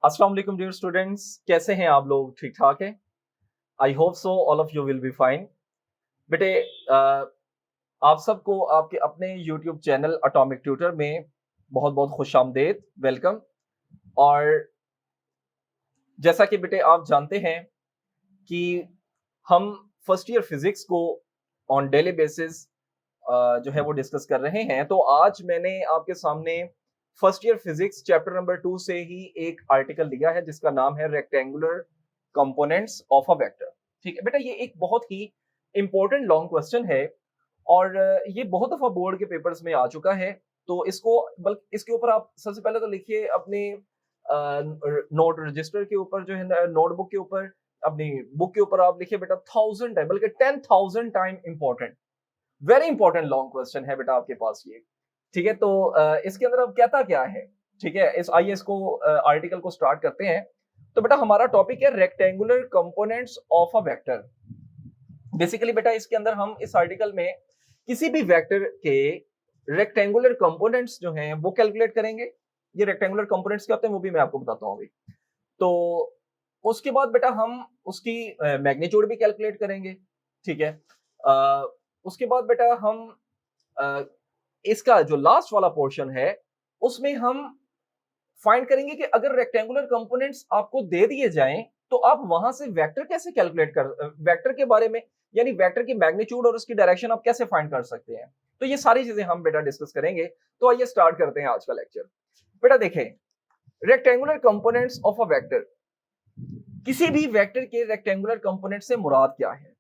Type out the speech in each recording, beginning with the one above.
अस्सलाम वालेकुम dear students, कैसे हैं आप लोग? ठीक ठाक हैं? I hope so all of you will be fine. बेटे, आप सबको आपके अपने यूट्यूब चैनल एटॉमिक ट्यूटर में बहुत बहुत खुशामदीद, वेलकम। और जैसा कि बेटे आप जानते हैं कि हम फर्स्ट ईयर फिजिक्स को ऑन डेली बेसिस जो है वो डिस्कस कर रहे हैं। तो आज मैंने आपके सामने first year physics chapter number 2 से ही एक आर्टिकल लिया है जिसका नाम है rectangular components of a vector. ठीक है बेटा, ये एक बहुत ही इंपॉर्टेंट लॉन्ग क्वेश्चन है और ये बहुत दफा बोर्ड के पेपर्स में आ चुका है। तो इसको बल्कि इसके ऊपर आप सबसे पहले तो लिखिए अपने नोट रजिस्टर के ऊपर, जो है नोटबुक के ऊपर, अपनी बुक के ऊपर आप लिखिए बेटा 1000 टाइम, बल्कि 10,000 time important, very important long question है बेटा आपके पास ये। ठीक है, तो इसके अंदर अब कहता क्या है? ठीक है, इस आइए इसको आर्टिकल को स्टार्ट करते हैं। तो बेटा हमारा टॉपिक है rectangular components of a vector. Basically बेटा इसके अंदर हम इस आर्टिकल में किसी भी वेक्टर के रेक्टेंगुलर कंपोनेंट्स जो हैं वो कैलकुलेट करेंगे। ये रेक्टेंगुलर कंपोनेंट्स क्या होते हैं वो भी मैं आपको बताता हूँ अभी। तो उसके बाद बेटा हम उसकी मैग्नीट्यूड भी कैलकुलेट करेंगे। ठीक है, अ, उसके बाद बेटा हम अ, इसका जो लास्ट वाला पोर्शन है उसमें हम फाइंड करेंगे कि अगर रेक्टेंगुलर कंपोनेंट्स आपको दे दिए जाएं तो आप वहां से वेक्टर कैसे कैलकुलेट कर, वेक्टर के बारे में, यानी वेक्टर की मैग्नीट्यूड और उसकी डायरेक्शन आप कैसे फाइंड कर सकते हैं। तो ये सारी चीजें हम बेटा डिस्कस करेंगे। तो आइए स्टार्ट करते हैं आज का लेक्चर। बेटा देखें, rectangular components of a vector, किसी भी वेक्टर के रेक्टेंगुलर कंपोनेंट से मुराद क्या है?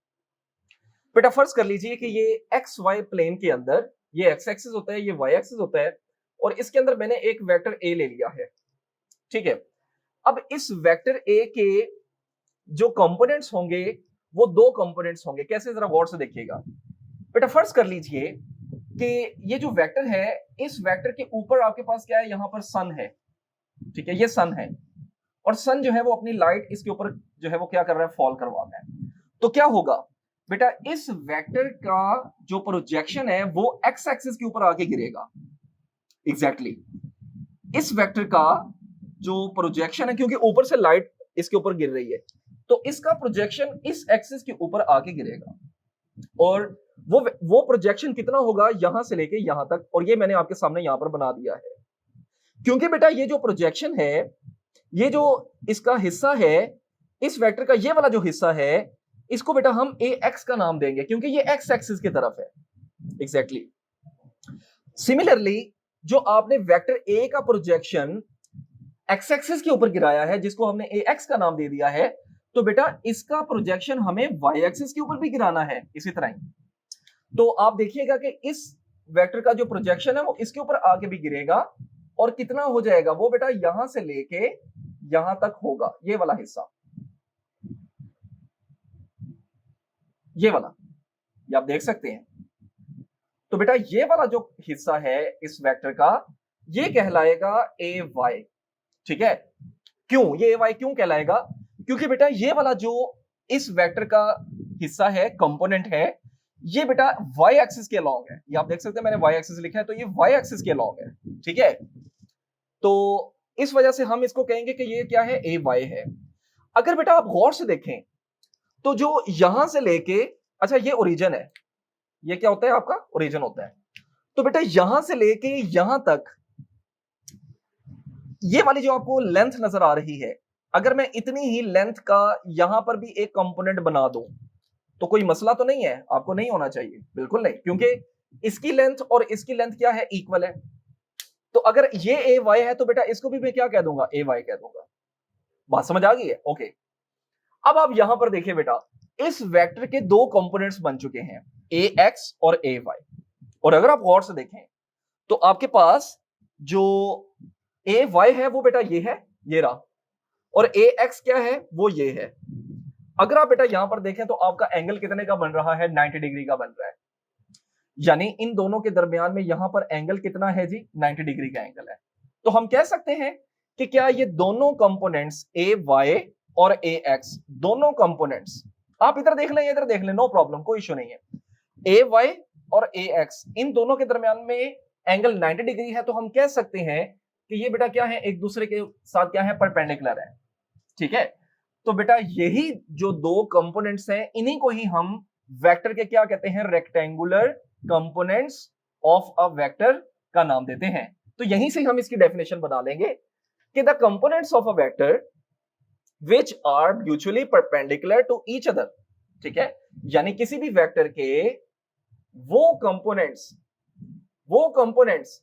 बेटा फर्ज कर लीजिए कि ये एक्स वाई प्लेन के अंदर ये एक्स एक्सिस होता है, ये वाई एक्सिस होता है, और इसके अंदर मैंने एक वेक्टर ए ले लिया है। ठीक है, अब इस वेक्टर ए के जो कंपोनेंट्स होंगे वो दो कंपोनेंट्स होंगे। कैसे, जरा गौर से देखिएगा। बेटा फर्ज कर लीजिए कि ये जो वेक्टर है, इस वेक्टर के ऊपर आपके पास क्या है, यहां पर सन है। ठीक है, ये सन है और सन जो है वो अपनी लाइट इसके ऊपर जो है वो क्या कर रहा है, फॉल करवा रहा है। तो क्या होगा बेटा, इस वेक्टर का जो प्रोजेक्शन है वो एक्स एक्सिस के ऊपर आके गिरेगा। एग्जैक्टली इस वेक्टर का जो प्रोजेक्शन है, क्योंकि ऊपर से लाइट इसके ऊपर गिर रही है, तो इसका प्रोजेक्शन इस एक्सिस के ऊपर आके गिरेगा। और वो प्रोजेक्शन कितना होगा, यहां से लेके यहां तक, और ये मैंने आपके सामने यहां पर बना दिया है। क्योंकि बेटा ये जो प्रोजेक्शन है, ये जो इसका हिस्सा है, इस वेक्टर का ये वाला जो हिस्सा है, इसको बेटा हम ए एक्स का नाम देंगे क्योंकि ये एक्स एक्सिस की तरफ है। एग्जैक्टली सिमिलरली जो आपने वेक्टर ए का प्रोजेक्शन एक्स एक्सिस के ऊपर गिराया है, जिसको हमने ए एक्स का नाम दे दिया है, तो बेटा इसका प्रोजेक्शन हमें वाई एक्सिस के ऊपर भी गिराना है इसी तरह ही। तो आप देखिएगा कि इस वेक्टर का जो प्रोजेक्शन है वो इसके ऊपर आगे भी गिरेगा, और कितना हो जाएगा वो बेटा, यहां से लेके यहां तक होगा, ये वाला हिस्सा, ये वाला, ये आप देख सकते हैं। तो बेटा ये वाला जो हिस्सा है इस वेक्टर का, ये कहलाएगा ए वाई। ठीक है, क्यों ये ए वाई क्यों कहलाएगा? क्योंकि बेटा ये वाला जो इस वेक्टर का हिस्सा है, कंपोनेंट है, ये बेटा वाई एक्सिस के अलोंग है। ये आप देख सकते हैं, मैंने वाई एक्सिस लिखा है, तो ये वाई एक्सिस के अलोंग है। ठीक है, तो इस वजह से हम इसको कहेंगे कि ये क्या है, ए वाई है। अगर बेटा आप गौर से देखें तो जो यहां से लेके, अच्छा ये ओरिजिन है, ये क्या होता है आपका, ओरिजिन होता है। तो बेटा यहां से लेके यहां तक ये वाली जो आपको लेंथ नजर आ रही है, अगर मैं इतनी ही लेंथ का यहां पर भी एक कंपोनेंट बना दूं तो कोई मसला तो नहीं है, आपको नहीं होना चाहिए, बिल्कुल नहीं, क्योंकि इसकी लेंथ और इसकी लेंथ क्या है, इक्वल है। तो अगर ये ए वाई है तो बेटा इसको भी मैं क्या कह दूंगा, ए वाई कह दूंगा। बात समझ आ गई है? ओके, अब आप यहां पर देखिए बेटा, इस वेक्टर के दो कंपोनेंट्स बन चुके हैं, ए एक्स और ए वाई। और अगर आप गौर से देखें तो आपके पास जो ए वाई है वो बेटा ये है, ये रहा, और ए एक्स क्या है, वो ये है। अगर आप बेटा यहां पर देखें तो आपका एंगल कितने का बन रहा है, 90 डिग्री का बन रहा है। यानी इन दोनों के दरमियान में यहां पर एंगल कितना है जी, 90 डिग्री का एंगल है। तो हम कह सकते हैं कि क्या ये दोनों कंपोनेंट्स ए वाई और ए एक्स, दोनों कंपोनेंट्स, आप इधर देख लें इधर देख लें, नो प्रॉब्लम, कोई इशू नहीं है, ए वाई और ए एक्स इन दोनों के दरमियान में एंगल 90 डिग्री है, तो हम कह सकते हैं कि ये बेटा क्या है, एक दूसरे के साथ क्या है, परपेंडिकुलर है। ठीक है, तो बेटा यही जो दो कंपोनेंट्स हैं, इन्हीं को ही हम वेक्टर के क्या कहते हैं, rectangular components of a vector का नाम देते हैं। तो यहीं से हम इसकी डेफिनेशन बना लेंगे कि the components of a vector which are mutually perpendicular to each other. ठीक है, यानी किसी भी वेक्टर के वो कंपोनेंट्स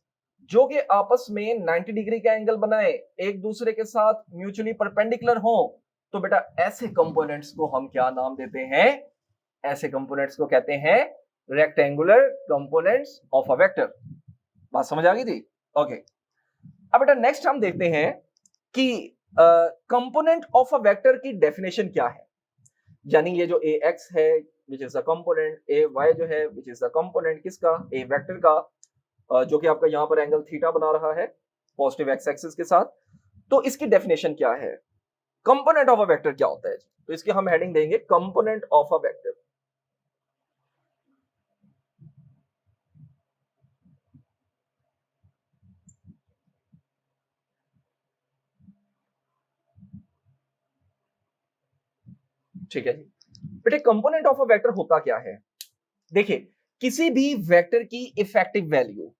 जो कि आपस में 90 डिग्री का एंगल बनाए, एक दूसरे के साथ म्यूचुअली परपेंडिकुलर हो, तो बेटा ऐसे कंपोनेंट्स को हम क्या नाम देते हैं, ऐसे कंपोनेंट्स को कहते हैं rectangular components of a vector. बात समझ आ गई थी? ओके, अब बेटा नेक्स्ट हम देखते हैं कि कंपोनेंट ऑफ अ वेक्टर की डेफिनेशन क्या है। यानी ये जो ए एक्स है which is a component, A Y जो है विच इज अ कंपोनेंट किसका, ए वेक्टर का, जो कि आपका यहां पर एंगल थीटा बना रहा है पॉजिटिव एक्स एक्सिस के साथ। तो इसकी डेफिनेशन क्या है, कंपोनेंट ऑफ अ वेक्टर क्या होता है? तो इसकी हम हेडिंग देंगे कंपोनेंट ऑफ अ वेक्टर। ठीक है जी, बेटे कंपोनेंट ऑफ अ वेक्टर होता क्या है? देखिए, किसी भी वेक्टर की इफेक्टिव वैल्यू,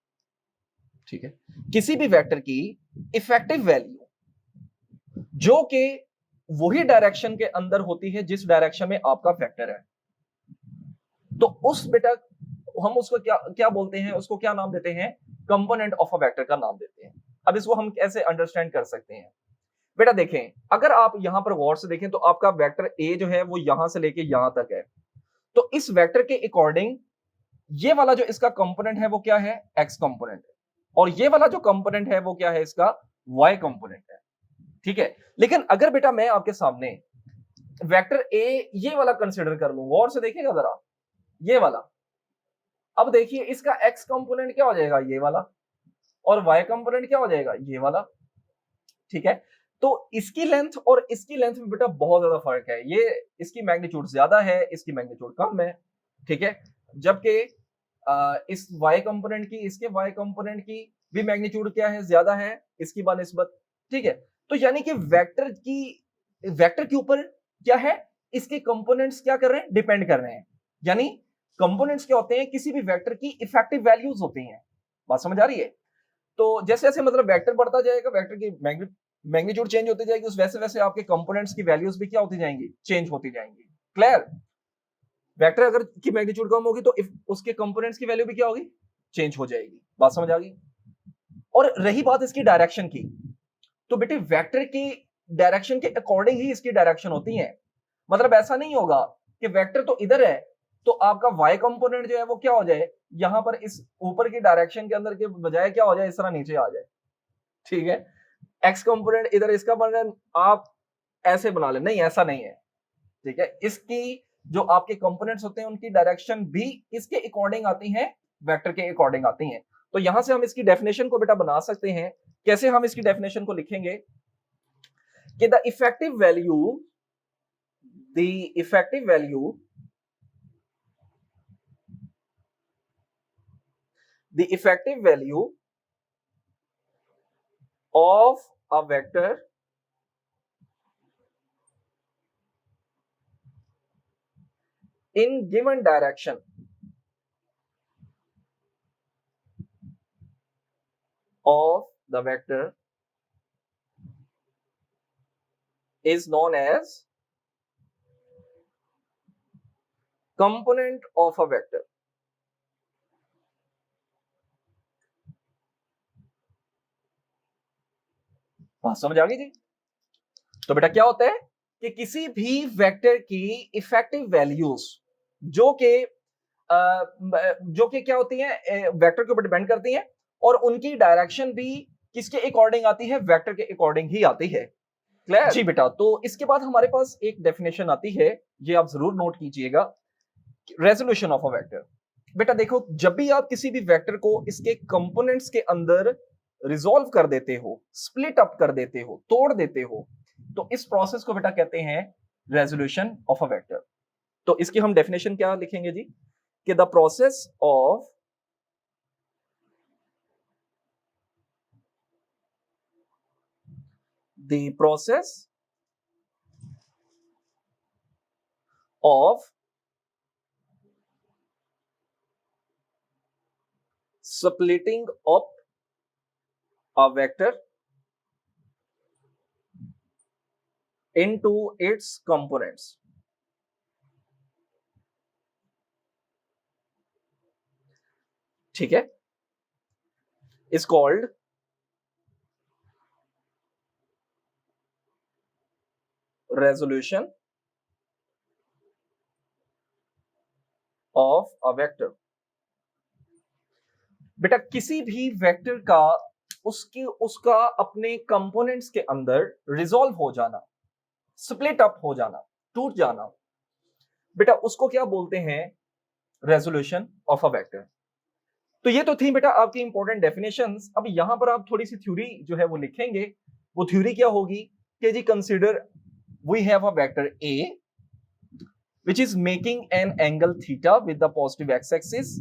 ठीक है, किसी भी वेक्टर की इफेक्टिव वैल्यू जो कि वही डायरेक्शन के अंदर होती है जिस डायरेक्शन में आपका वेक्टर है, तो उस बेटा हम उसको क्या क्या बोलते हैं, उसको क्या नाम देते हैं, कंपोनेंट ऑफ अ वेक्टर का नाम देते हैं। अब इसको हम कैसे अंडरस्टैंड कर सकते हैं? बेटा देखें, अगर आप यहां पर गौर से देखें तो आपका वेक्टर ए जो है वो यहां से लेके यहां तक है, तो इस वेक्टर के अकॉर्डिंग ये वाला जो इसका कंपोनेंट है वो क्या है, एक्स कंपोनेंट है, और ये वाला जो कंपोनेंट है वो क्या है, इसका वाई कंपोनेंट है। ठीक है, लेकिन अगर बेटा मैं आपके सामने वेक्टर ए ये वाला कंसिडर कर लूं, गौर से देखिएगा जरा, ये वाला, अब देखिए इसका एक्स कंपोनेंट क्या हो जाएगा, ये वाला, और वाई कंपोनेंट क्या हो जाएगा, ये वाला। ठीक है, तो इसकी लेंथ और इसकी लेंथ में बेटा बहुत ज्यादा फर्क है, ये इसकी मैग्नीट्यूड ज्यादा है, इसकी मैग्नीट्यूड कम है। ठीक है, जबकि इस y कंपोनेंट की, इसके y कंपोनेंट की भी मैग्नीट्यूड क्या है, ज्यादा है इसकी बानिस्बत। ठीक है, तो यानी कि वेक्टर के ऊपर क्या है, इसके कंपोनेंट्स क्या कर रहे हैं, डिपेंड कर रहे हैं। यानी कंपोनेंट्स क्या होते हैं, किसी भी वेक्टर की इफेक्टिव वैल्यूज होती हैं। बात समझ आ रही है? तो जैसे जैसे मतलब वेक्टर बढ़ता जाएगा, वेक्टर की मैग्नीट्यूड चेंज होती जाएगी, उस वैसे वैसे आपके कंपोनेंट्स की वैल्यूज भी क्या होती जाएंगी, चेंज होती जाएंगी। क्लियर? वेक्टर अगर की मैग्नीट्यूड कम होगी तो उसके कंपोनेंट्स की वैल्यू भी क्या होगी, चेंज हो जाएगी। बात समझ आ गई? और रही बात इसकी डायरेक्शन की, तो बेटे वेक्टर की डायरेक्शन के अकॉर्डिंग ही इसकी डायरेक्शन होती है। मतलब ऐसा नहीं होगा कि वेक्टर तो इधर है तो आपका y कंपोनेंट जो है वो क्या हो जाए, यहां पर इस ऊपर की डायरेक्शन के अंदर के बजाय क्या हो जाए, इस तरह नीचे आ जाए। ठीक है, x कंपोनेंट इधर इसका बन रहा है, आप ऐसे बना ले, नहीं ऐसा नहीं है। ठीक है, इसकी जो आपके कंपोनेंट्स होते हैं उनकी डायरेक्शन भी इसके अकॉर्डिंग आती हैं, वेक्टर के अकॉर्डिंग आती हैं। तो यहां से हम इसकी डेफिनेशन को बेटा बना सकते हैं। कैसे हम इसकी डेफिनेशन को लिखेंगे कि the effective value the effective value of a vector in given direction of the vector is known as component of a vector. बात समझ आ गई जी? तो बेटा क्या होता है कि किसी भी वेक्टर की इफेक्टिव वैल्यूज जो कि क्या होती हैं, वेक्टर के ऊपर डिपेंड करती हैं, और उनकी डायरेक्शन भी किसके अकॉर्डिंग आती है, वेक्टर के अकॉर्डिंग ही आती है। क्लियर जी बेटा? तो इसके बाद हमारे पास एक डेफिनेशन आती है, ये आप जरूर नोट कीजिएगा, रेजोल्यूशन ऑफ अ वेक्टर। बेटा देखो, जब भी आप किसी भी वेक्टर को इसके कंपोनेंट्स के अंदर रिजोल्व कर देते हो, स्प्लिट अप कर देते हो, तोड़ देते हो, तो इस प्रोसेस को बेटा कहते हैं रेजोल्यूशन ऑफ अ वेक्टर। तो इसकी हम डेफिनेशन क्या लिखेंगे जी, कि the process of the process of splitting up a vector into its components. ठीक है, is called resolution of a vector. बेटा किसी भी वेक्टर का उसका अपने कंपोनेंट्स के अंदर रिजॉल्व हो जाना, स्प्लिट अप हो जाना, टूट जाना, बेटा उसको क्या बोलते हैं? Resolution of a vector. तो ये तो थी बेटा आपकी इंपॉर्टेंट डेफिनेशंस। अब यहां पर आप थोड़ी सी थ्योरी जो है वो लिखेंगे। वो थ्योरी क्या होगी कि जी consider we have a vector A which is making an angle theta with the positive X axis.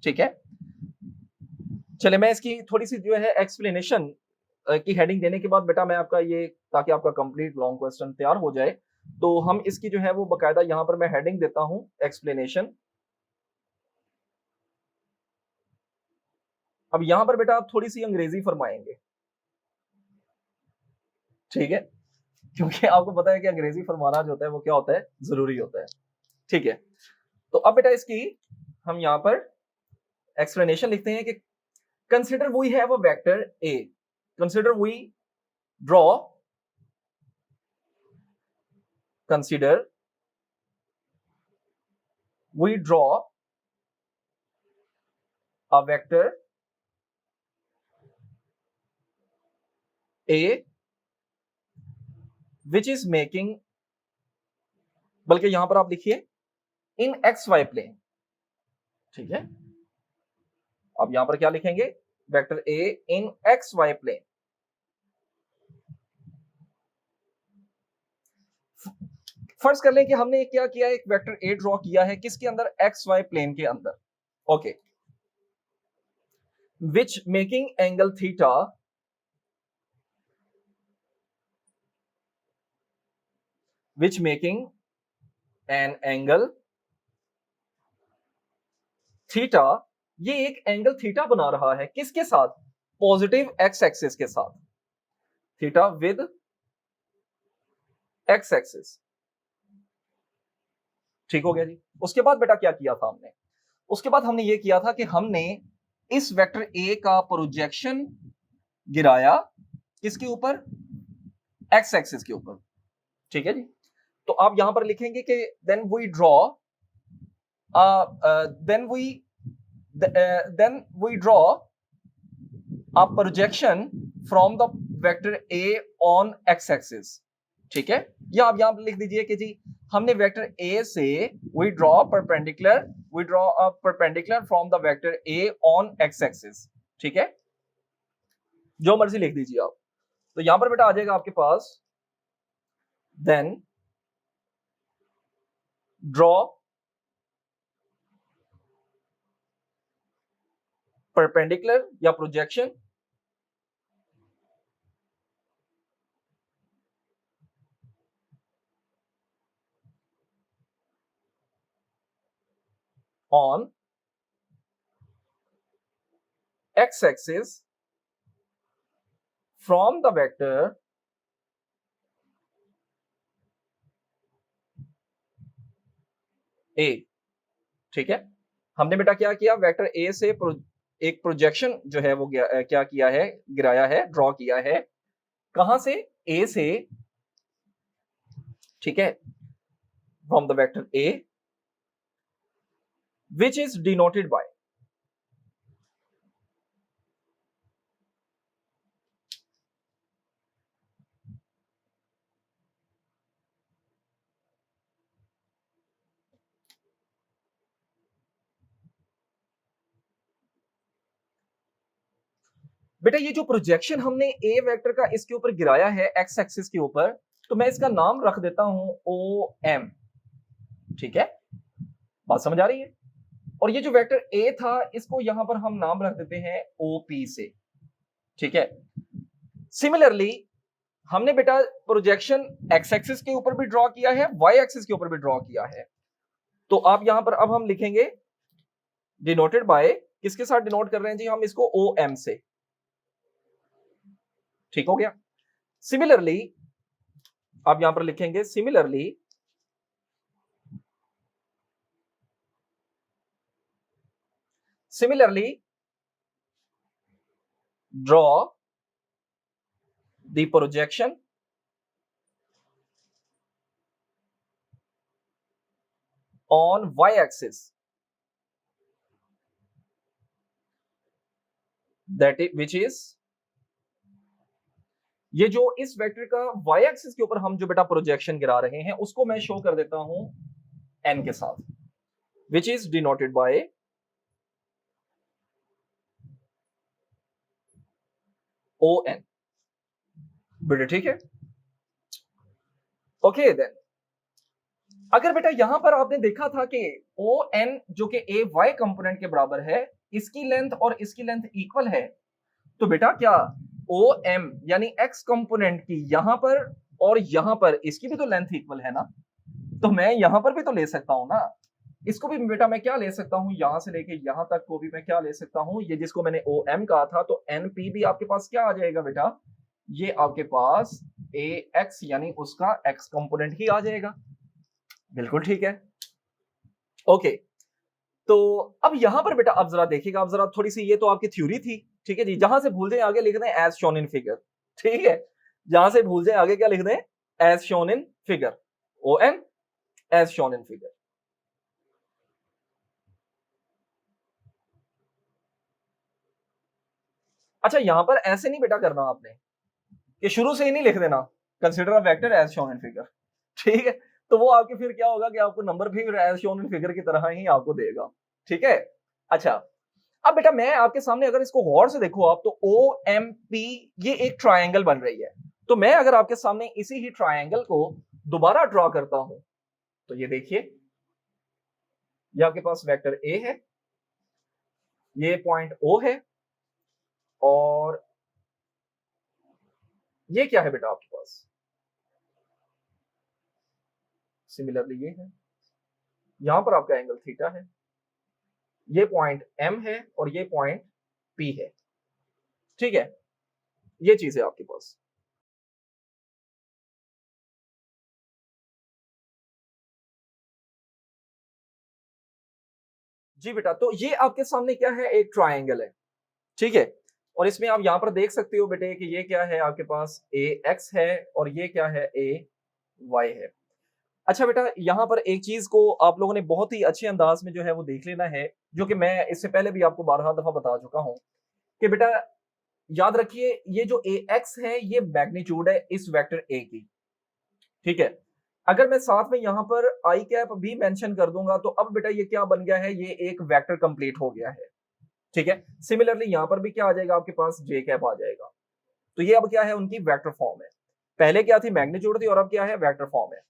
ठीक है, चले मैं इसकी थोड़ी सी जो है एक्सप्लेनेशन की हेडिंग देने के बाद बेटा मैं आपका ये, ताकि आपका कंप्लीट लॉन्ग क्वेश्चन तैयार हो जाए, तो हम इसकी जो है वो बकायदा यहां पर मैं हेडिंग देता हूं एक्सप्लेनेशन। अब यहां पर बेटा आप थोड़ी सी अंग्रेजी फरमाएंगे, ठीक है, क्योंकि आपको पता है कि अंग्रेजी फरमाना जो होता है वो क्या होता है, जरूरी होता है। ठीक है, तो अब बेटा इसकी हम यहां पर एक्सप्लेनेशन लिखते हैं कि consider we have a vector A, consider we draw, consider we draw a vector A which is making, बल्कि यहां पर आप लिखिए इन एक्स वाई प्लेन। ठीक है, अब यहां पर क्या लिखेंगे? Vector A in X Y plane. फर्ज कर लें कि हमने क्या किया, एक वेक्टर ए ड्रॉ किया है किसके अंदर? एक्स वाई प्लेन के अंदर। Okay, which making angle theta which making an angle theta, ये एक एंगल थीटा बना रहा है किसके साथ? पॉजिटिव एक्स एक्सिस के साथ, थीटा विद एक्स एक्सिस। ठीक हो गया जी। उसके बाद बेटा क्या किया था हमने? उसके बाद हमने ये किया था कि हमने इस वेक्टर ए का प्रोजेक्शन गिराया किसके ऊपर? एक्स एक्सिस के ऊपर। ठीक है जी, तो आप यहां पर लिखेंगे कि then we draw then we draw a projection from the vector A on x axis। ठीक है, या आप यहां पर लिख दीजिए कि जी हमने वेक्टर A से we draw a perpendicular from the vector A on x axis। ठीक है, जो मर्जी लिख दीजिए आप। तो यहां पर बेटा आ जाएगा आपके पास then draw perpendicular या projection on x axis from the vector A। ठीक है, हमने बेटा क्या किया? वेक्टर A से एक प्रोजेक्शन जो है वो क्या किया है? गिराया है, ड्रॉ किया है। कहां से? A से। ठीक है, from the vector A which is denoted by बेटा ये जो प्रोजेक्शन हमने ए वेक्टर का इसके ऊपर गिराया है एक्स एक्सिस के ऊपर, तो मैं इसका नाम रख देता हूं ओ एम। ठीक है, बात समझ आ रही है? और ये जो वेक्टर ए था इसको यहां पर हम नाम रख देते हैं ओपी से। ठीक है, सिमिलरली हमने बेटा प्रोजेक्शन एक्स एक्सिस के ऊपर भी ड्रॉ किया है, वाई एक्सिस के ऊपर भी ड्रॉ किया है। तो आप यहां पर अब हम लिखेंगे डिनोटेड बाय, किसके साथ डिनोट कर रहे हैं जी हम इसको, ओ एम से। ठीक हो गया। सिमिलरली आप यहां पर लिखेंगे similarly draw the projection on Y axis that is which is, ये जो इस वेक्टर का वाई एक्सिस के ऊपर हम जो बेटा प्रोजेक्शन गिरा रहे हैं उसको मैं शो कर देता हूं एन के साथ, which is denoted by O N. बेटा ठीक है, ओके देन। अगर बेटा यहां पर आपने देखा था कि ओ एन जो कि ए वाई कंपोनेंट के बराबर है, इसकी लेंथ और इसकी लेंथ इक्वल है, तो बेटा क्या ओ एम यानी एक्स कंपोनेंट की यहां पर और यहां पर इसकी भी तो लेंथ इक्वल है ना, तो मैं यहां पर भी तो ले सकता हूं ना, इसको भी बेटा मैं क्या ले सकता हूं, यहां से लेके यहां तक को भी मैं क्या ले सकता हूं, ये जिसको मैंने ओ एम कहा था, तो एन पी भी आपके पास क्या आ जाएगा बेटा, ये आपके पास ए एक्स यानी उसका एक्स कंपोनेंट ही आ जाएगा। बिल्कुल ठीक है, ओके। तो अब यहां पर बेटा अब जरा देखिएगा, अब जरा थोड़ी सी, ये तो आपकी थ्योरी थी, ठीक है जी, जहां से भूल जाए आगे लिख दें एज शोन इन फिगर, ठीक है, जहां से भूल जाए आगे क्या लिख दें, as shown in figure, O N as shown in figure. अच्छा यहां पर ऐसे नहीं बेटा करना आपने कि शुरू से ही नहीं लिख देना consider a vector as shown in figure, ठीक है, तो वो आपके फिर क्या होगा कि आपको नंबर भी एज शोन इन फिगर की तरह ही आपको देगा, ठीक है। अच्छा अब बेटा मैं आपके सामने अगर इसको गौर से देखो आप, तो ओ एम पी ये एक ट्रायंगल बन रही है, तो मैं अगर आपके सामने इसी ही ट्रायंगल को दोबारा ड्रॉ करता हूं, तो ये देखिए, ये आपके पास वेक्टर ए है, ये पॉइंट ओ है, और ये क्या है बेटा आपके पास, सिमिलरली ये है, यहां पर आपका एंगल थीटा है, ये पॉइंट एम है और ये पॉइंट पी है, ठीक है, ये चीज है आपके पास। जी बेटा, तो ये आपके सामने क्या है, एक ट्रायंगल है, ठीक है, और इसमें आप यहां पर देख सकते हो बेटे कि ये क्या है आपके पास, ए एक्स है और ये क्या है, ए वाई है। अच्छा बेटा यहां पर एक चीज को आप लोगों ने बहुत ही अच्छे अंदाज में जो है वो देख लेना है, जो कि मैं इससे पहले भी आपको 12 दफा बता चुका हूं, कि बेटा याद रखिए ये जो ए एक्स है ये मैग्नीट्यूड है इस वेक्टर ए की, ठीक है। अगर मैं साथ में यहां पर आई कैप भी मेंशन कर दूंगा, तो अब बेटा ये क्या बन गया है, ये एक वेक्टर कंप्लीट हो गया है, ठीक है। सिमिलरली यहां पर भी क्या आ जाएगा आपके पास, जे कैप आ जाएगा, तो ये अब क्या है, उनकी वेक्टर फॉर्म है, पहले क्या थी, मैग्नीट्यूड थी, और अब क्या है, वेक्टर फॉर्म है।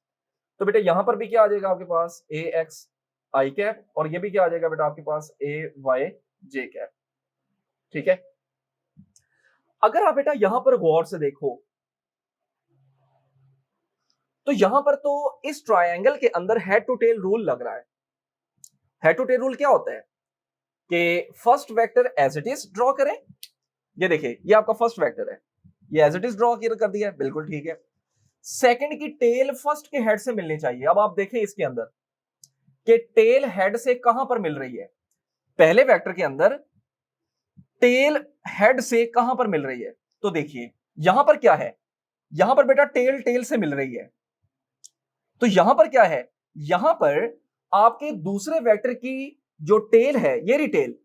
तो बेटा यहां पर भी क्या आ जाएगा आपके पास, ए एक्स आई कैप, और ये भी क्या आ जाएगा बेटा आपके पास, ए वाई जे कैप, ठीक है। अगर आप बेटा यहां पर गौर से देखो, तो यहां पर तो इस ट्रायंगल के अंदर हेड टू टेल रूल लग रहा है। हेड टू टेल रूल क्या होता है कि first vector as it is draw करें, ये देखिए ये आपका फर्स्ट वेक्टर है, ये एज इट इज ड्रॉ कर दिया है, बिल्कुल ठीक है। सेकंड की टेल फर्स्ट के हेड से मिलनी चाहिए। अब आप देखें इसके अंदर कि टेल हेड से कहां पर मिल रही है, पहले वेक्टर के अंदर टेल हेड से कहां पर मिल रही है, तो देखिए यहां पर क्या है, यहां पर बेटा टेल टेल से मिल रही है, तो यहां पर क्या है, यहां पर आपके दूसरे वेक्टर की जो टेल है, ये रिटेल,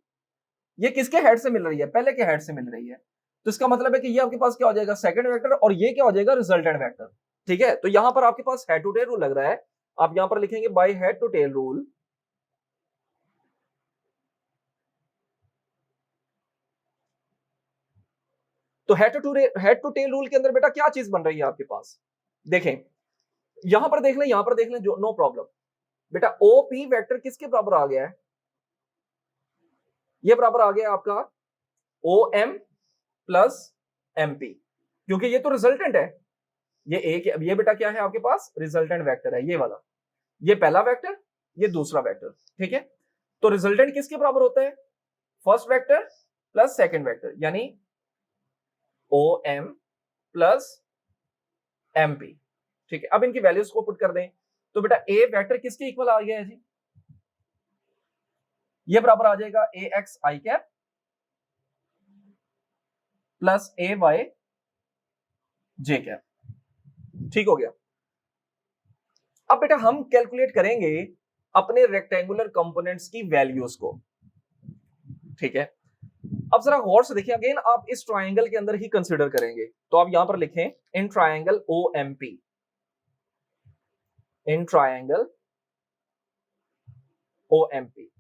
ये किसके हेड से मिल रही है, पहले के हेड से मिल रही है, तो इसका मतलब है कि ये आपके पास क्या हो जाएगा, सेकंड वेक्टर, और ये क्या हो जाएगा, रिजल्टेंट वेक्टर, ठीक है। तो यहां पर आपके पास हेड टू टेल रूल लग रहा है, आप यहां पर लिखेंगे by head to tail rule, तो हेड टू टेल रूल के अंदर बेटा क्या चीज बन रही है आपके पास, देखें यहां पर देख लें, यहां पर देख लें, जो नो प्रॉब्लम, बेटा ओपी वेक्टर किसके बराबर आ गया है, ये बराबर आ गया आपका O M plus M P, क्योंकि ये तो रिजल्टेंट है, ये बेटा क्या है आपके पास, रिजल्टेंट वेक्टर है ये वाला, ये पहला वेक्टर, ये दूसरा वेक्टर, ठीक है। तो रिजल्टेंट किसके बराबर होता है, first vector plus second vector, यानी O M plus M P, ठीक है। अब इनकी वैल्यूज को पुट कर दें तो बेटा ए वेक्टर किसके इक्वल आ गया है जी, ये बराबर आ जाएगा A x I cap plus A Y J cap, ठीक हो गया। अब बेटा हम कैलकुलेट करेंगे अपने रेक्टेंगुलर कंपोनेंट्स की वैल्यूज को, ठीक है। अब जरा गौर से देखिए, अगेन आप इस ट्रायंगल के अंदर ही कंसीडर करेंगे, तो आप यहां पर लिखें in triangle O M P, in triangle O M P.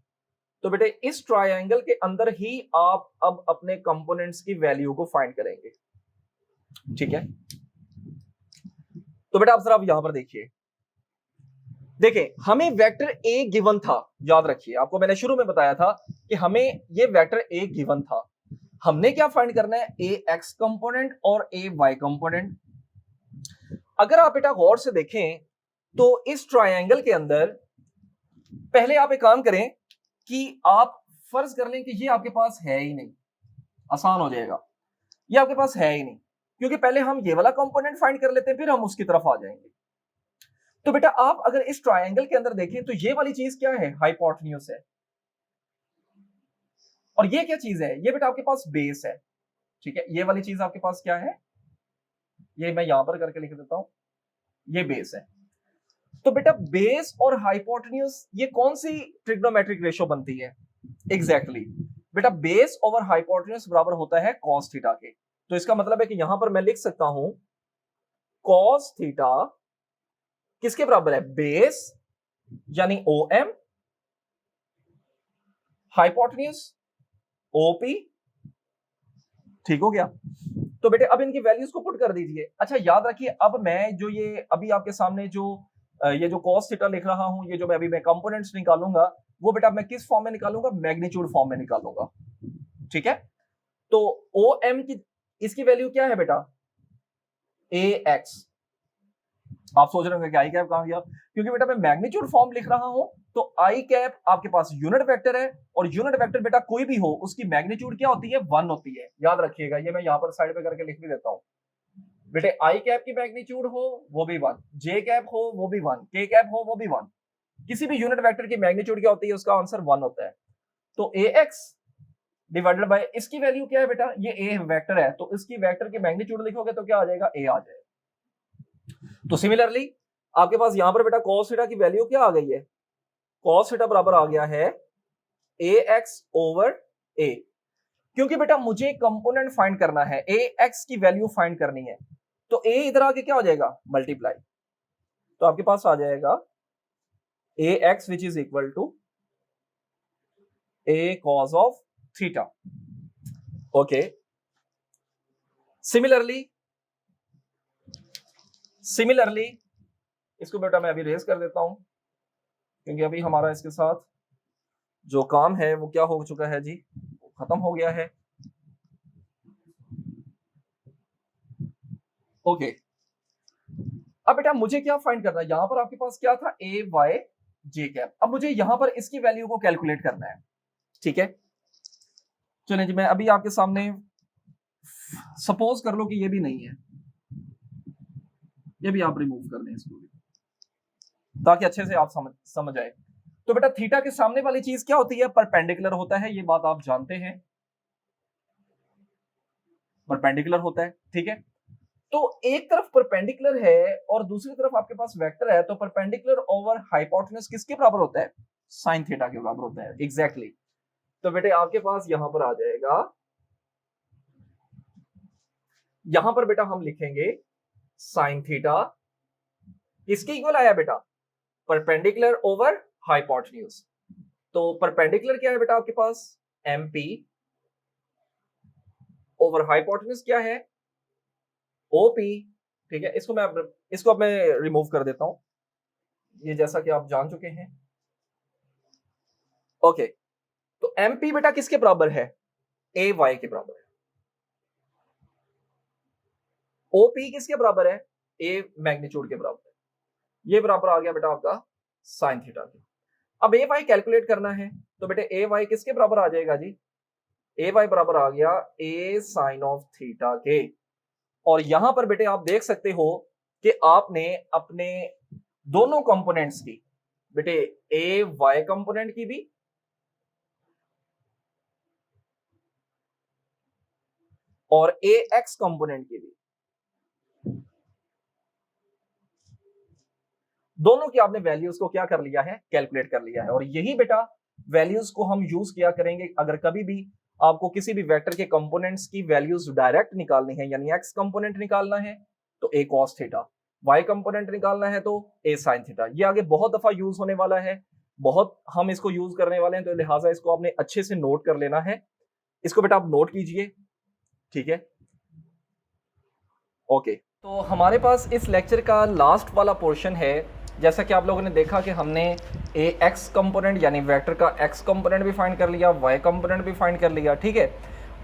तो बेटे इस ट्रायंगल के अंदर ही आप अब अपने कंपोनेंट्स की वैल्यू को फाइंड करेंगे, ठीक है। तो बेटा आप जरा अब यहां पर देखिए, देखिए हमें वेक्टर ए गिवन था, याद रखिए आपको मैंने शुरू में बताया था कि हमें ये वेक्टर ए गिवन था, हमने क्या फाइंड करना है, ए एक्स कंपोनेंट और ए वाई कंपोनेंट। अगर आप बेटा गौर से देखें तो इस ट्रायंगल के अंदर पहले आप एक काम करें कि आप फर्ज कर लें कि ये आपके पास है ही नहीं, आसान हो जाएगा, ये आपके पास है ही नहीं, क्योंकि पहले हम ये वाला कंपोनेंट फाइंड कर लेते हैं फिर हम उसकी तरफ आ जाएंगे। तो बेटा आप अगर इस ट्रायंगल के अंदर देखें तो ये वाली चीज क्या है, हाइपोटेन्यूज है, और ये क्या चीज है, ये बेटा आपके पास बेस है, ठीक है। ये वाली चीज आपके पास क्या है, ये मैं यहां पर करके लिख देता हूं, ये बेस है। तो बेटा बेस और हाइपोटेन्यूज ये कौन सी ट्रिग्नोमेट्रिक रेशो बनती है, एग्जैक्टली बेटा बेस ओवर हाइपोटेन्यूज बराबर होता है कॉस थीटा के। तो इसका मतलब है कि यहां पर मैं लिख सकता हूं कॉस थीटा किसके बराबर है, बेस यानी ओ एम, हाइपोटेन्यूज ओपी, ठीक हो गया। तो बेटे अब इनकी वैल्यूज को पुट कर दीजिए। अच्छा याद रखिए, अब मैं जो ये अभी आपके सामने जो ये जो cos थीटा लिख रहा हूं, ये जो मैं अभी मैं कंपोनेंट्स निकालूंगा वो बेटा मैं किस फॉर्म में निकालूंगा, मैग्नीट्यूड फॉर्म में निकालूंगा, ठीक है। तो ओ एम की इसकी वैल्यू क्या है बेटा, ए एक्स। आप सोच रहे होंगे कि आई कैप कहां गया, क्योंकि बेटा मैं मैग्नीट्यूड फॉर्म लिख रहा हूं, तो आई कैप आपके पास यूनिट वेक्टर है, और यूनिट वेक्टर बेटा कोई भी हो उसकी मैग्नीट्यूड क्या होती है, 1 होती है, याद रखिएगा। ये मैं यहां पर साइड पे करके लिख भी देता हूं, बेटे आई कैप की मैग्नीट्यूड हो वो भी 1, जे कैप हो वो भी 1, के कैप हो वो भी 1, किसी भी यूनिट वेक्टर की मैग्नीट्यूड क्या होती है, उसका आंसर 1 होता है। तो ए एक्स डिवाइडेड बाय इसकी वैल्यू क्या है बेटा, ये ए वेक्टर है, तो इसकी वेक्टर की मैग्नीट्यूड लिखोगे तो क्या आ जाएगा, ए आ जाएगा। तो सिमिलरली आपके पास यहां पर बेटा cos थीटा की वैल्यू क्या आ गई है, cos थीटा बराबर आ गया है ए एक्स ओवर ए, क्योंकि बेटा मुझे कंपोनेंट फाइंड करना है, ए एक्स की वैल्यू फाइंड करनी है, तो ए इधर आके क्या हो जाएगा, मल्टीप्लाई, तो आपके पास आ जाएगा A X which is equal to A cos of theta, okay. Similarly इसको बेटा मैं अभी रेज कर देता हूं, क्योंकि अभी हमारा इसके साथ जो काम है वो क्या हो चुका है जी, खत्म हो गया है, ओके। अब बेटा मुझे क्या फाइंड करना है, यहां पर आपके पास क्या था, ए वाई जे कैप, अब मुझे यहां पर इसकी वैल्यू को कैलकुलेट करना है, ठीक है। चलिए जी, मैं अभी आपके सामने सपोज कर लो कि ये भी नहीं है, ये भी आप रिमूव कर दें इसको भी, ताकि अच्छे से आप समझ आए। तो बेटा थीटा के सामने वाली चीज क्या होती है, परपेंडिकुलर होता है, ये बात आप जानते हैं, परपेंडिकुलर होता है, ठीक है। तो एक तरफ परपेंडिकुलर है और दूसरी तरफ आपके पास वेक्टर है, तो परपेंडिकुलर ओवर हाइपोटेन्यूज किसके बराबर होता है, साइन थीटा के बराबर होता है, एग्जैक्टली। तो बेटे आपके पास यहां पर आ जाएगा, यहां पर बेटा हम लिखेंगे साइन थीटा किसके इक्वल आया बेटा, परपेंडिकुलर ओवर हाइपोटेन्यूज। तो परपेंडिकुलर क्या है बेटा आपके पास, एमपी, ओवर हाइपोटेन्यूज क्या है, ओपी, ठीक है। इसको अब मैं रिमूव कर देता हूं, ये जैसा कि आप जान चुके हैं, ओके। तो एमपी बेटा किसके बराबर है, ए वाई के बराबर है, ओपी किसके बराबर है, ए मैग्नीट्यूड के बराबर है, ये बराबर आ गया बेटा आपका साइन थीटा के। अब ए वाई कैलकुलेट करना है तो बेटे ए वाई किसके बराबर आ जाएगा जी, ए वाई बराबर आ गया ए साइन ऑफ थीटा के। और यहां पर बेटे आप देख सकते हो कि आपने अपने दोनों कंपोनेंट्स की, बेटे ए वाई कंपोनेंट की भी और ए एक्स कंपोनेंट की भी, दोनों की आपने वैल्यूज को क्या कर लिया है, कैलकुलेट कर लिया है। और यही बेटा वैल्यूज को हम यूज किया करेंगे अगर कभी भी आपको किसी भी वेक्टर के कंपोनेंट्स की वैल्यूज डायरेक्ट निकालनी है, यानी एक्स कंपोनेंट निकालना है तो ए कॉस थीटा, वाई कंपोनेंट निकालना है तो ए साइन थीटा। ये आगे बहुत दफा यूज होने वाला है, बहुत हम इसको यूज करने वाले हैं, तो लिहाजा इसको आपने अच्छे से नोट कर लेना है। इसको बेटा आप नोट कीजिए, ठीक है, ओके। तो हमारे पास इस लेक्चर का लास्ट वाला पोर्शन है। जैसा कि आप लोगों ने देखा कि हमने ए एक्स कंपोनेंट यानी वेक्टर का एक्स कंपोनेंट भी फाइंड कर लिया, वाई कंपोनेंट भी फाइंड कर लिया, ठीक है।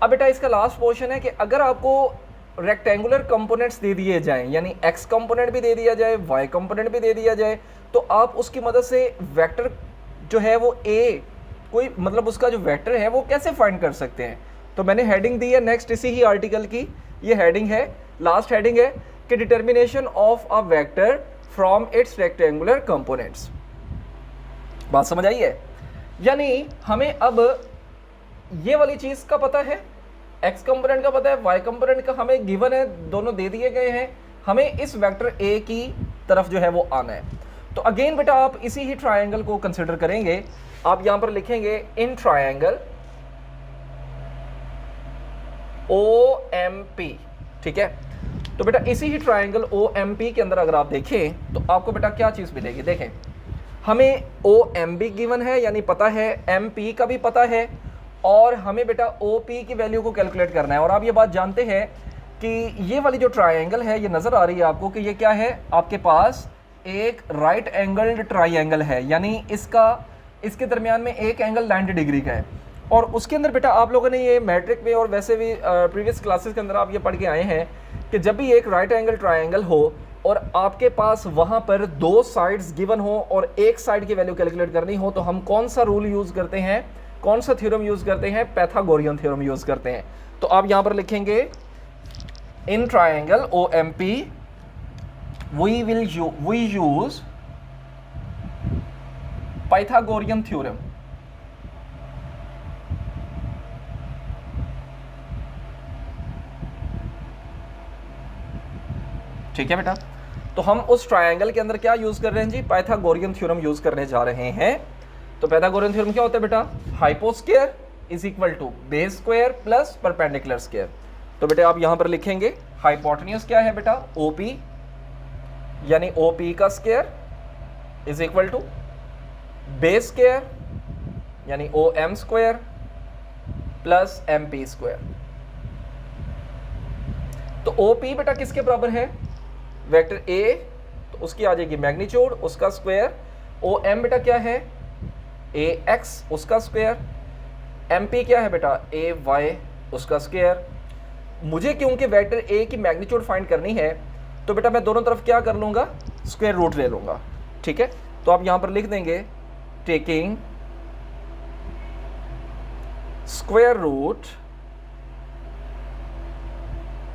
अब बेटा इसका लास्ट पोर्शन है कि अगर आपको रेक्टेंगुलर कंपोनेंट्स दे दिए जाएं, यानी एक्स कंपोनेंट भी दे दिया जाए, वाई कंपोनेंट भी दे दिया जाए, तो आप उसकी मदद से वेक्टर जो है वो ए कोई मतलब उसका जो वेक्टर है वो कैसे फाइंड कर सकते हैं। तो मैंने हेडिंग दी है नेक्स्ट इसी ही आर्टिकल की, ये हेडिंग है, लास्ट हेडिंग है कि determination of a vector from its rectangular components. बात समझ आई है? यानी हमें अब ये वाली चीज का पता है, एक्स कंपोनेंट का पता है, वाई कंपोनेंट का हमें गिवन है, दोनों दे दिए गए हैं, हमें इस वेक्टर ए की तरफ जो है वो आना है। तो अगेन बेटा आप इसी ही ट्रायंगल को कंसिडर करेंगे, आप यहां पर लिखेंगे in triangle O M P, ठीक है। तो बेटा इसी ही ट्रायंगल ओ एम पी के अंदर अगर आप देखें तो आपको बेटा क्या चीज मिलेगी, देखें हमें ओ एम बी गिवन है, यानी पता है, एम पी का भी पता है, और हमें बेटा ओ पी की वैल्यू को कैलकुलेट करना है। और आप ये बात जानते हैं कि ये वाली जो ट्रायंगल है, ये नजर आ रही है आपको कि ये क्या है, आपके पास एक राइट एंगल्ड ट्रायंगल है, यानी इसके दरमियान में एक एंगल 90 डिग्री का है। और उसके अंदर बेटा आप लोगों ने ये मैट्रिक में और वैसे भी प्रीवियस क्लासेस के अंदर आप ये पढ़ के आए हैं कि जब भी एक राइट एंगल ट्रायंगल हो और आपके पास वहां पर दो साइड्स गिवन हो और एक साइड की वैल्यू कैलकुलेट करनी हो, तो हम कौन सा रूल यूज करते हैं, कौन सा थ्योरम यूज करते हैं, पैथागोरियन थ्योरम यूज करते हैं। तो आप यहां पर लिखेंगे in triangle O M P we use Pythagorean theorem. ठीक है बेटा, तो हम उस ट्रायंगल के अंदर क्या यूज कर रहे हैं जी, पाइथागोरियन थ्योरम यूज करने जा रहे हैं। तो पाइथागोरियन थ्योरम क्या होता है बेटा, hypo square is equal to base square plus perpendicular square. तो बेटा आप यहां पर लिखेंगे हाइपोटेन्यूज क्या है बेटा, ओपी, यानी OP का square is equal to base square यानी OM square plus MP square. तो OP बेटा किसके बराबर है, वेक्टर A, तो उसकी आ जाएगी मैग्नीट्यूड, उसका स्क्वायर। OM बेटा क्या है, AX उसका स्क्वायर। MP क्या है बेटा, AY उसका स्क्वायर। मुझे क्योंकि वेक्टर A की मैग्नीट्यूड फाइंड करनी है तो बेटा मैं दोनों तरफ क्या कर लूंगा, स्क्वायर रूट ले लूंगा, ठीक है। तो आप यहां पर लिख देंगे taking square root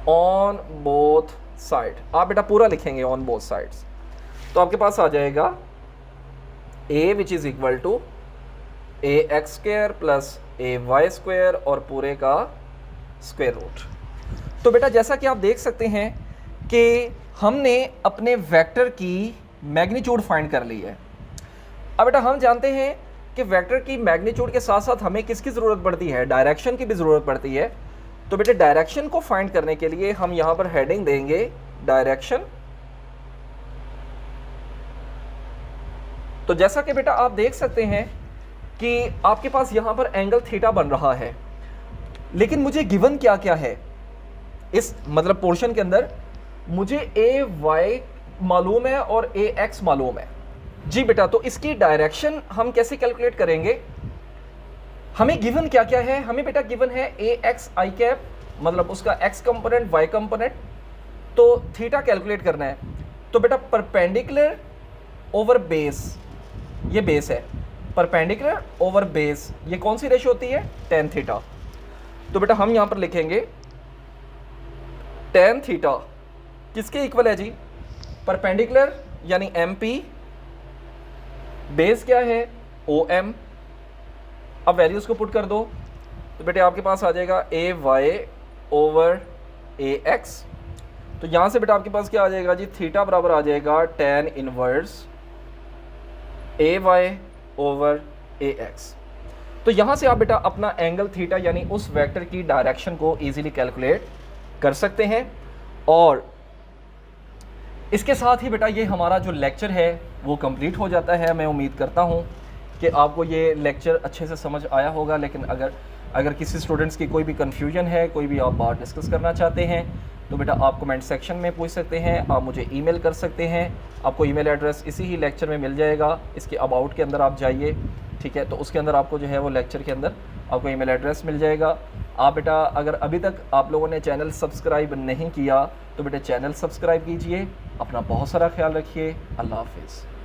on both side. आप बेटा पूरा लिखेंगे ऑन बोथ साइड्स, तो आपके पास आ जाएगा a which is equal to ax square plus ay square और पूरे का स्क्वायर रूट। तो बेटा जैसा कि आप देख सकते हैं कि हमने अपने वेक्टर की मैग्नीट्यूड फाइंड कर ली है। अब बेटा हम जानते हैं कि वेक्टर की मैग्नीट्यूड के साथ साथ हमें किसकी ज़रूरत पड़ती है, डायरेक्शन की भी ज़रूरत पड़ती है। तो बेटे डायरेक्शन को फाइंड करने के लिए हम यहां पर हेडिंग देंगे डायरेक्शन। तो जैसा कि बेटा आप देख सकते हैं कि आपके पास यहां पर एंगल थीटा बन रहा है, लेकिन मुझे गिवन क्या क्या है इस मतलब पोर्शन के अंदर, मुझे ए वाई मालूम है और ए एक्स मालूम है जी बेटा। तो इसकी डायरेक्शन हम कैसे कैलकुलेट करेंगे, हमें गिवन क्या क्या है, हमें बेटा गिवन है ए एक्स आई कैप, मतलब उसका एक्स कंपोनेंट वाई कंपोनेंट। तो थीटा कैलकुलेट करना है, तो बेटा परपेंडिकुलर ओवर बेस, ये बेस है, परपेंडिकुलर ओवर बेस, ये कौन सी रेशो होती है, टेन थीटा। तो बेटा हम यहां पर लिखेंगे टेन थीटा किसके इक्वल है जी, परपेंडिकुलर यानी एम पी, बेस क्या है ओ एम। अब वैल्यूज को पुट कर दो, तो बेटे आपके पास आ जाएगा ए वाई ओवर ए एक्स। तो यहां से बेटा आपके पास क्या आ जाएगा जी, थीटा बराबर आ जाएगा टेन इनवर्स ए वाई ओवर ए एक्स। तो यहां से आप बेटा अपना एंगल थीटा यानी उस वेक्टर की डायरेक्शन को इजीली कैलकुलेट कर सकते हैं। और इसके साथ ही बेटा ये हमारा जो लेक्चर है वो कंप्लीट हो जाता है। मैं उम्मीद करता हूं कि आपको ये लेक्चर अच्छे से समझ आया होगा। लेकिन अगर किसी स्टूडेंट्स की कोई भी कन्फ्यूजन है, कोई भी आप बात डिस्कस करना चाहते हैं, तो बेटा आप कमेंट सेक्शन में पूछ सकते हैं, आप मुझे ईमेल कर सकते हैं। आपको ईमेल एड्रेस इसी ही लेक्चर में मिल जाएगा, इसके अबाउट के अंदर आप जाइए, ठीक है, तो उसके अंदर आपको जो है वो लेक्चर के अंदर आपको ईमेल एड्रेस मिल जाएगा। आप बेटा अगर अभी तक आप लोगों ने चैनल सब्सक्राइब नहीं किया तो बेटा चैनल सब्सक्राइब कीजिए। अपना बहुत सारा ख्याल रखिए। अल्लाह हाफिज़।